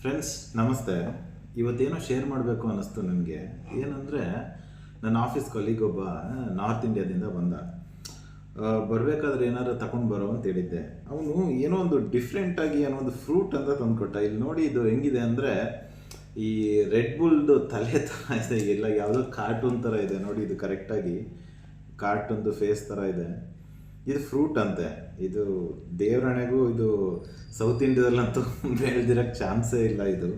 Friends ನಮಸ್ತೆ. ಇವತ್ತೇನೋ share ಮಾಡಬೇಕು ಅನ್ನಿಸ್ತು ನನಗೆ. ಏನಂದರೆ ನನ್ನ ಆಫೀಸ್ ಕೊಲೀಗ್ ಒಬ್ಬ ನಾರ್ತ್ ಇಂಡಿಯಾದಿಂದ ಬಂದ. ಬರಬೇಕಾದ್ರೆ ಏನಾದ್ರು ತಗೊಂಡು ಬರೋ ಅಂತ ಹೇಳಿದ್ದೆ. ಅವನು ಏನೋ ಒಂದು ಡಿಫ್ರೆಂಟಾಗಿ ಏನೋ ಒಂದು ಫ್ರೂಟ್ ಅಂತ ತಂದುಕೊಟ್ಟ. ಇಲ್ಲಿ ನೋಡಿ, ಇದು ಹೆಂಗಿದೆ ಅಂದರೆ ಈ ರೆಡ್ ಬುಲ್ದು ತಲೆ ಥರ ಇದೆ, ಎಲ್ಲ ಯಾವುದೋ ಕಾರ್ಟೂನ್ ಥರ ಇದೆ ನೋಡಿ. ಇದು ಕರೆಕ್ಟಾಗಿ ಕಾರ್ಟೂನ್ದು ಫೇಸ್ ಥರ ಇದೆ. ಇದು ಫ್ರೂಟ್ ಅಂತೆ. ಇದು ದೇವರಣೆಗೂ ಇದು ಸೌತ್ ಇಂಡಿಯಾದಲ್ಲಂತೂ ಬೆಳೆದಿರೋಕ್ಕೆ ಚಾನ್ಸೇ ಇಲ್ಲ. ಇದು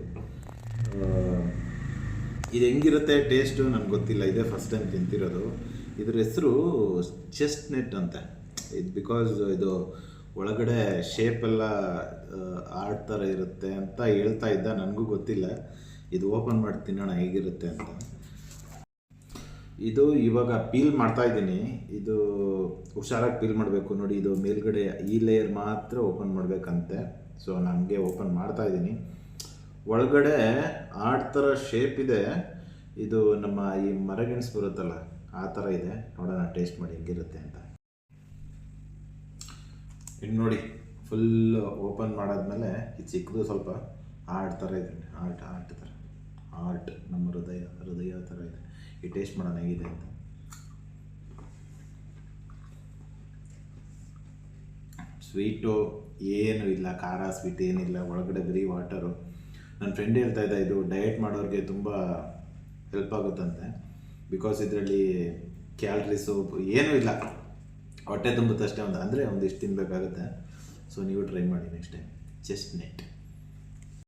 ಹೆಂಗಿರುತ್ತೆ ಟೇಸ್ಟು ನನಗೆ ಗೊತ್ತಿಲ್ಲ, ಇದೇ ಫಸ್ಟ್ ಟೈಮ್ ತಿಂತಿರೋದು. ಇದ್ರ ಹೆಸರು ಚೆಸ್ಟ್ನಟ್ ಅಂತೆ. ಇದು ಬಿಕಾಸ್ ಇದು ಒಳಗಡೆ ಶೇಪೆಲ್ಲ ಆರ್ಟ್ ಥರ ಇರುತ್ತೆ ಅಂತ ಹೇಳ್ತಾ ಇದ್ದ. ನನಗೂ ಗೊತ್ತಿಲ್ಲ, ಇದು ಓಪನ್ ಮಾಡಿ ತಿನ್ನೋಣ ಹೇಗಿರುತ್ತೆ ಅಂತ. ಇದು ಇವಾಗ ಪೀಲ್ ಮಾಡ್ತಾ ಇದ್ದೀನಿ. ಇದು ಹುಷಾರಾಗಿ ಪೀಲ್ ಮಾಡಬೇಕು ನೋಡಿ. ಇದು ಮೇಲ್ಗಡೆ ಈ ಲೇಯರ್ ಮಾತ್ರ ಓಪನ್ ಮಾಡಬೇಕಂತೆ. ಸೊ ನನಗೆ ಓಪನ್ ಮಾಡ್ತಾ ಇದ್ದೀನಿ. ಒಳಗಡೆ ಆರ್ಟ್ ಥರ ಶೇಪ್ ಇದೆ. ಇದು ನಮ್ಮ ಈ ಮರಗೆಣಸು ಬರುತ್ತಲ್ಲ ಆ ಥರ ಇದೆ. ನೋಡೋಣ ಟೇಸ್ಟ್ ಮಾಡಿ ಹೆಂಗಿರುತ್ತೆ ಅಂತ. ಇನ್ನು ನೋಡಿ, ಫುಲ್ ಓಪನ್ ಮಾಡಾದ್ಮೇಲೆ ಇದು ಚಿಕ್ಕದು ಸ್ವಲ್ಪ ಆರ್ಟ್ ಥರ ಇದೆ. ಆರ್ಟ್ ಥರ ಆರ್ಟ್ ನಮ್ಮ ಹೃದಯ ಥರ ಇದೆ. ಈ ಟೇಸ್ಟ್ ಮಾಡೋಣ ಹೇಗಿದೆ ಅಂತ. ಸ್ವೀಟು ಏನೂ ಇಲ್ಲ, ಖಾರ ಸ್ವೀಟ್ ಏನಿಲ್ಲ, ಒಳಗಡೆ ಬರೀ ವಾಟರು. ನನ್ನ ಫ್ರೆಂಡ್ ಹೇಳ್ತಾ ಇದ್ದ ಇದು ಡಯಟ್ ಮಾಡೋರಿಗೆ ತುಂಬ ಹೆಲ್ಪ್ ಆಗುತ್ತಂತೆ. ಬಿಕಾಸ್ ಇದರಲ್ಲಿ ಕ್ಯಾಲ್ರೀಸು ಏನೂ ಇಲ್ಲ, ಹೊಟ್ಟೆ ತುಂಬುತ್ತಷ್ಟೇ. ಅಂದರೆ ಒಂದಿಷ್ಟು ತಿನ್ನಬೇಕಾಗುತ್ತೆ. ಸೊ ನೀವು ಟ್ರೈ ಮಾಡಿ ನೆಕ್ಸ್ಟ್ ಟೈಮ್. ಚೆಸ್ಟ್ನಟ್.